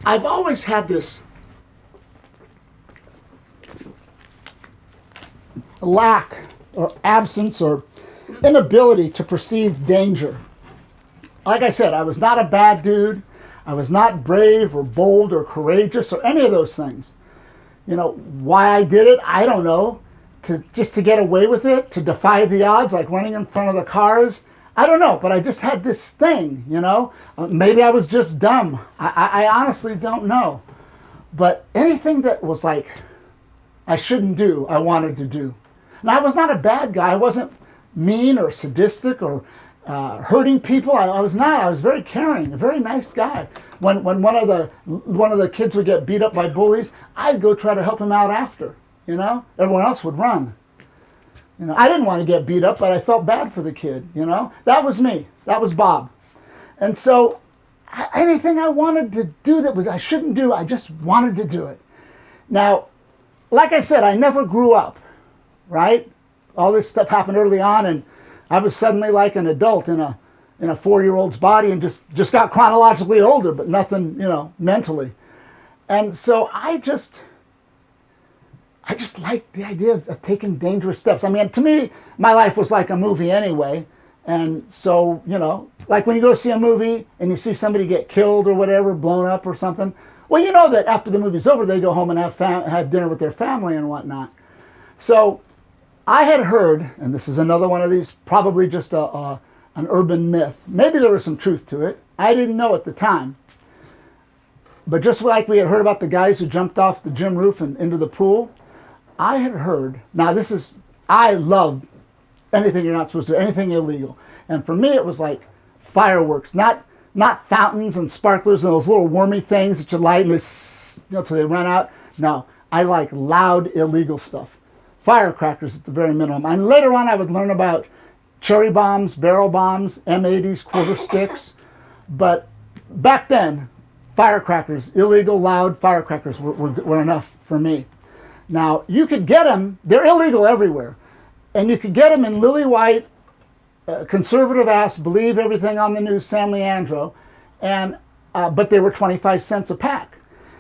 I've always had this lack or absence or inability to perceive danger. Like I said, I was not a bad dude. I was not brave or bold or courageous or any of those things. You know, why I did it, I don't know. Just to get away with it, to defy the odds, like running in front of the cars. I don't know, but I just had this thing, you know. Maybe I was just dumb. I honestly don't know. But anything that was like I shouldn't do, I wanted to do. And I was not a bad guy. I wasn't mean or sadistic or hurting people. I was not. I was very caring, a very nice guy. When one of the kids would get beat up by bullies, I'd go try to help him out after. You know, everyone else would run. You know, I didn't want to get beat up, but I felt bad for the kid. You know, that was me. That was Bob. And so, anything I wanted to do that was I shouldn't do, I just wanted to do it. Now, like I said, I never grew up. Right? All this stuff happened early on, and I was suddenly like an adult in a 4-year-old's body, and just got chronologically older, but nothing, you know, mentally. And so I just liked the idea of taking dangerous steps. I mean, to me, my life was like a movie anyway. And so, you know, like when you go see a movie and you see somebody get killed or whatever, blown up or something, well, you know that after the movie's over, they go home and have dinner with their family and whatnot. So I had heard, and this is another one of these, probably just an urban myth. Maybe there was some truth to it. I didn't know at the time. But just like we had heard about the guys who jumped off the gym roof and into the pool, I had heard, now I love anything you're not supposed to do, anything illegal. And for me, it was like fireworks, not fountains and sparklers and those little wormy things that you light and they, till they run out. No, I like loud, illegal stuff. Firecrackers at the very minimum. And later on, I would learn about cherry bombs, barrel bombs, M80s, quarter sticks. But back then, firecrackers, illegal, loud firecrackers were enough for me. Now, you could get them, they're illegal everywhere. And you could get them in lily white, conservative ass, believe everything on the news, San Leandro, but they were 25 cents a pack.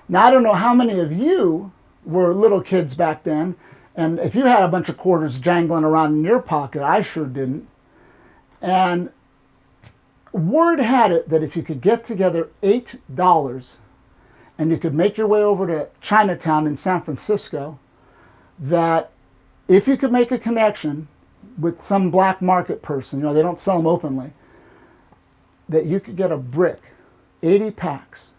Now, I don't know how many of you were little kids back then, and if you had a bunch of quarters jangling around in your pocket, I sure didn't. And word had it that if you could get together $8 and you could make your way over to Chinatown in San Francisco, that if you could make a connection with some black market person, you know, they don't sell them openly, that you could get a brick, 80 packs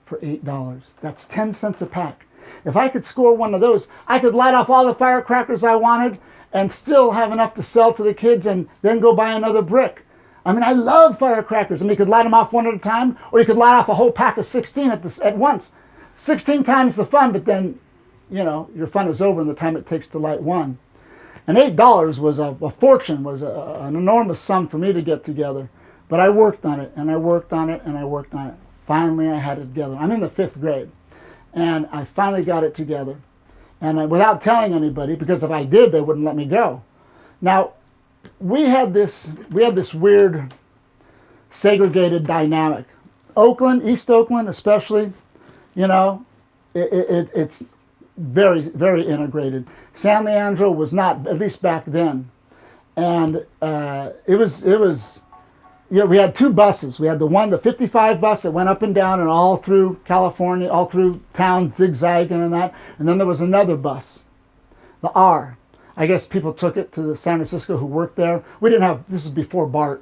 for $8. That's 10 cents a pack. If I could score one of those, I could light off all the firecrackers I wanted and still have enough to sell to the kids and then go buy another brick. I mean, I love firecrackers. I mean, you could light them off one at a time, or you could light off a whole pack of 16 at once. 16 times the fun, but then, you know, your fun is over in the time it takes to light one. And $8 was a fortune, was an enormous sum for me to get together. But I worked on it, and I worked on it, and I worked on it. Finally, I had it together. I'm in the 5th grade, and I finally got it together. And without telling anybody, because if I did, they wouldn't let me go. Now, we had this weird segregated dynamic. Oakland, East Oakland especially, you know, it's very, very integrated. San Leandro was not, at least back then. And it was, you know, we had 2 buses. We had the 55 bus that went up and down and all through California, all through town, zigzagging and that. And then there was another bus, the R. I guess people took it to the San Francisco who worked there. We didn't have, this was before BART.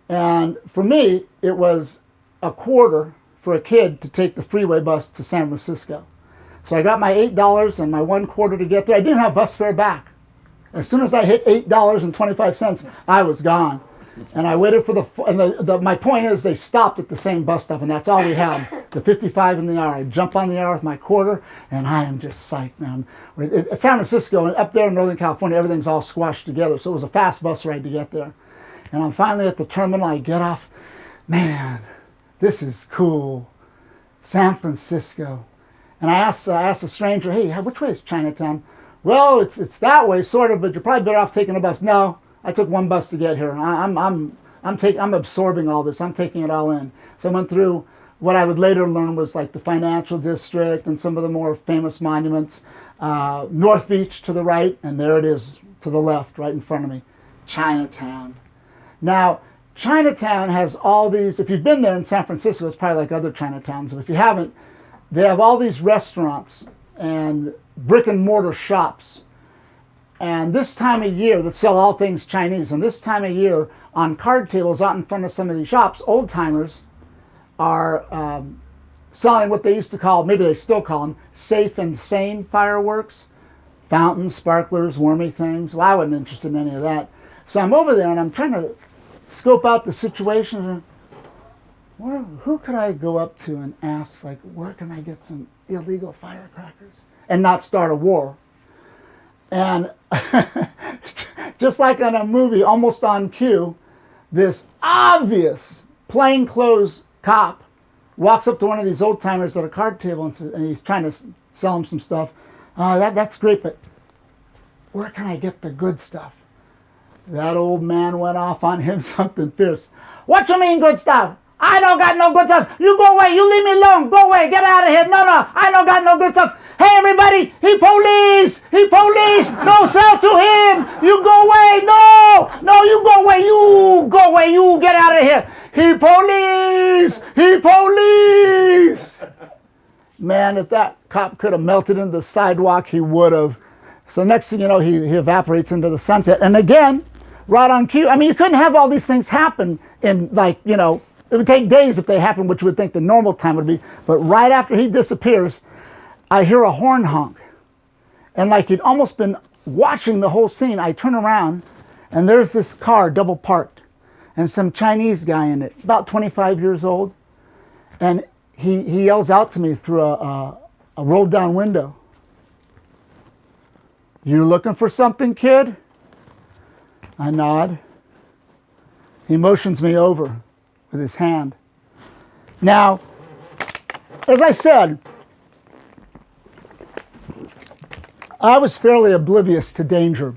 And for me, it was a quarter for a kid to take the freeway bus to San Francisco. So I got my $8 and my 1 quarter to get there. I didn't have bus fare back. As soon as I hit $8.25, I was gone. And I waited for my point is they stopped at the same bus stop, and that's all we had, the 55 and the R. I jump on the R with my quarter, and I am just psyched, man. At San Francisco, and up there in Northern California, everything's all squashed together, so it was a fast bus ride to get there. And I'm finally at the terminal, I get off, man, this is cool, San Francisco. And I asked a stranger, hey, which way is Chinatown? Well, it's that way, sort of, but you're probably better off taking a bus. No. I took 1 bus to get here. I'm absorbing all this. I'm taking it all in. So I went through what I would later learn was like the financial district and some of the more famous monuments. North Beach to the right, and there it is to the left, right in front of me, Chinatown. Now, Chinatown has all these, if you've been there in San Francisco, it's probably like other Chinatowns, but if you haven't, they have all these restaurants and brick and mortar shops. And this time of year, that sell all things Chinese, and this time of year, on card tables out in front of some of these shops, old timers are selling what they used to call, maybe they still call them, safe and sane fireworks. Fountains, sparklers, wormy things. Well, I wasn't interested in any of that. So I'm over there and I'm trying to scope out the situation. Who could I go up to and ask, like, where can I get some illegal firecrackers and not start a war? And just like in a movie, almost on cue, this obvious plainclothes cop walks up to one of these old timers at a card table and, says, and he's trying to sell him some stuff. That's great, but where can I get the good stuff? That old man went off on him something fierce. What you mean good stuff? I don't got no good stuff. You go away. You leave me alone. Go away. Get out of here. No, I don't got no good stuff. Hey, everybody. He police. He police. No sell to him. You go away. No, you go away. You go away. You get out of here. He police. He police. Man, if that cop could have melted into the sidewalk, he would have. So next thing you know, he evaporates into the sunset. And again, right on cue. I mean, you couldn't have all these things happen in, like, you know, it would take days if they happened, which you would think the normal time would be. But right after he disappears, I hear a horn honk. And like he'd almost been watching the whole scene, I turn around, and there's this car double parked, and some Chinese guy in it, about 25 years old. And he yells out to me through a rolled down window. You looking for something, kid? I nod. He motions me over with his hand. Now, as I said, I was fairly oblivious to danger.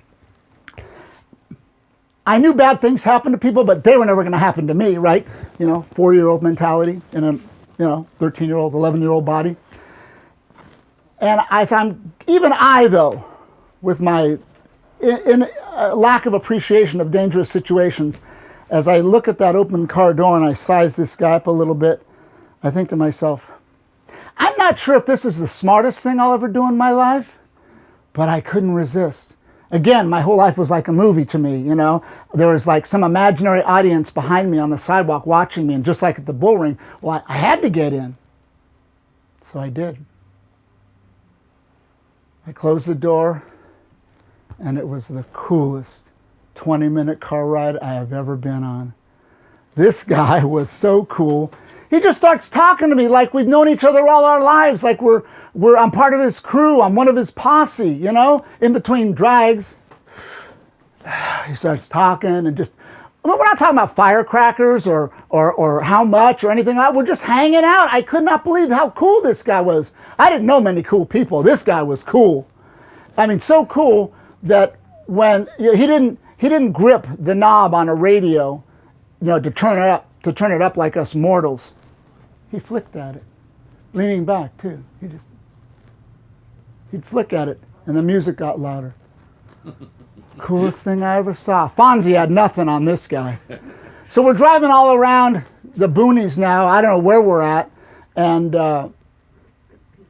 I knew bad things happen to people, but they were never going to happen to me, right? You know, 4-year-old mentality in a 13-year-old, 11-year-old body. And even I, though, with my lack of appreciation of dangerous situations, as I look at that open car door and I size this guy up a little bit, I think to myself, I'm not sure if this is the smartest thing I'll ever do in my life, but I couldn't resist. Again, my whole life was like a movie to me, you know. There was like some imaginary audience behind me on the sidewalk watching me, and just like at the bull ring, well, I had to get in. So I did. I closed the door, and it was the coolest 20-minute car ride I have ever been on. This guy was so cool. He just starts talking to me like we've known each other all our lives, like I'm part of his crew, I'm one of his posse, you know, in between drags. He starts talking and just, we're not talking about firecrackers or how much or anything like that. We're just hanging out. I could not believe how cool this guy was. I didn't know many cool people. This guy was cool. I mean, so cool that when he didn't grip the knob on a radio, you know, to turn it up like us mortals. He flicked at it, leaning back too. He'd flick at it, and the music got louder. Coolest thing I ever saw. Fonzie had nothing on this guy. So we're driving all around the boonies now. I don't know where we're at, and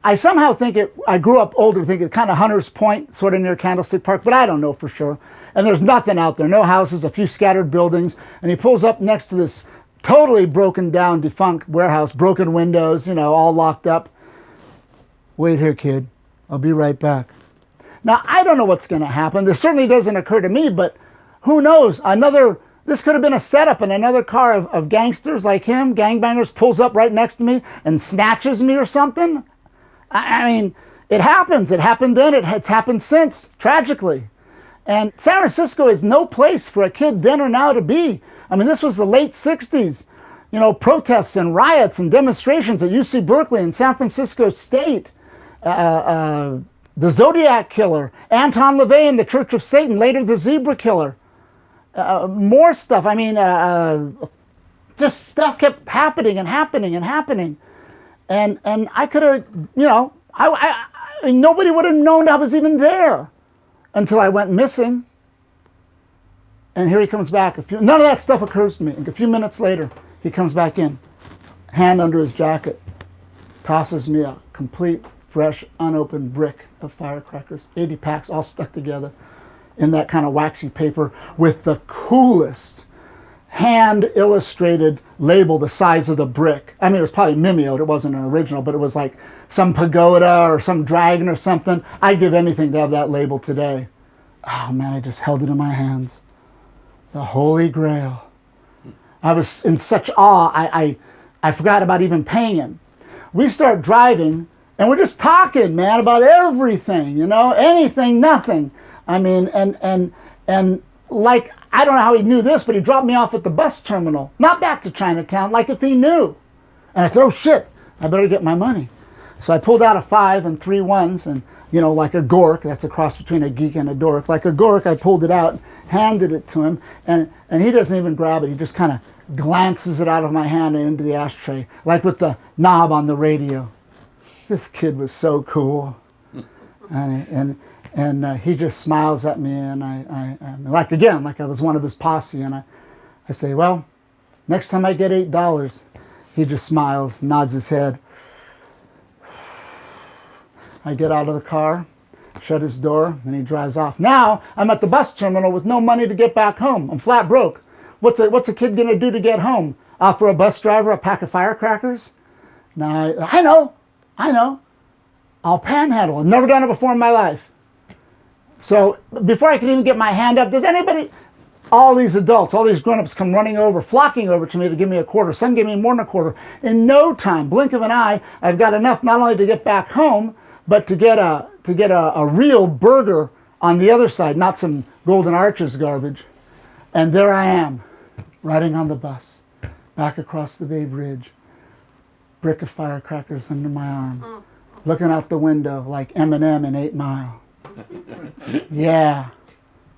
I somehow think I grew up older, thinking kind of Hunter's Point, sort of near Candlestick Park, but I don't know for sure. And there's nothing out there, no houses, a few scattered buildings, and he pulls up next to this totally broken down, defunct warehouse, broken windows, you know, all locked up. Wait here, kid. I'll be right back. Now, I don't know what's going to happen. This certainly doesn't occur to me, but who knows? This could have been a setup, and another car of gangsters like him, gangbangers, pulls up right next to me and snatches me or something. I mean, it happens. It happened then. It's happened since, tragically. And San Francisco is no place for a kid then or now to be. I mean, this was the late 60s. You know, protests and riots and demonstrations at UC Berkeley and San Francisco State. The Zodiac Killer, Anton LaVey and the Church of Satan, later the Zebra Killer. More stuff. I mean, just stuff kept happening and happening and happening. And I could have, you know, nobody would have known I was even there until I went missing. And here he comes back. None of that stuff occurs to me. A few minutes later, he comes back in, hand under his jacket, tosses me a complete, fresh, unopened brick of firecrackers, 80 packs all stuck together in that kind of waxy paper with the coolest hand-illustrated label the size of the brick. I mean, it was probably mimeoed. It wasn't an original, but it was like some pagoda or some dragon or something. I'd give anything to have that label today. Oh, man, I just held it in my hands. The Holy Grail. I was in such awe, I forgot about even paying him. We start driving, and we're just talking, man, about everything, you know, anything, nothing. I mean, and like, I don't know how he knew this, but he dropped me off at the bus terminal, not back to Chinatown, like if he knew. And I said, oh shit, I better get my money. So I pulled out a 5 and 3 ones, and you know, like a gork, that's a cross between a geek and a dork. Like a gork, I pulled it out, handed it to him, and he doesn't even grab it. He just kind of glances it out of my hand and into the ashtray, like with the knob on the radio. This kid was so cool. And he just smiles at me, and I'm like, again, like I was one of his posse, and I say, well, next time I get $8, he just smiles, nods his head. I get out of the car, shut his door, and he drives off. Now I'm at the bus terminal with no money to get back home. I'm flat broke. What's a kid gonna do to get home? Offer a bus driver a pack of firecrackers? No, I know. I'll panhandle. I've never done it before in my life. So before I could even get my hand up, does anybody, all these adults, all these grown-ups come running over, flocking over to me to give me a quarter. Some give me more than a quarter. In no time, blink of an eye, I've got enough not only to get back home, but to get a real burger on the other side, not some Golden Arches garbage. And there I am, riding on the bus, back across the Bay Bridge, brick of firecrackers under my arm, looking out the window like Eminem in 8 Mile. Yeah,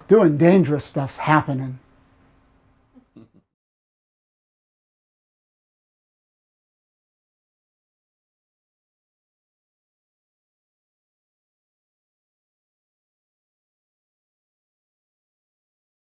doing dangerous stuff's happening.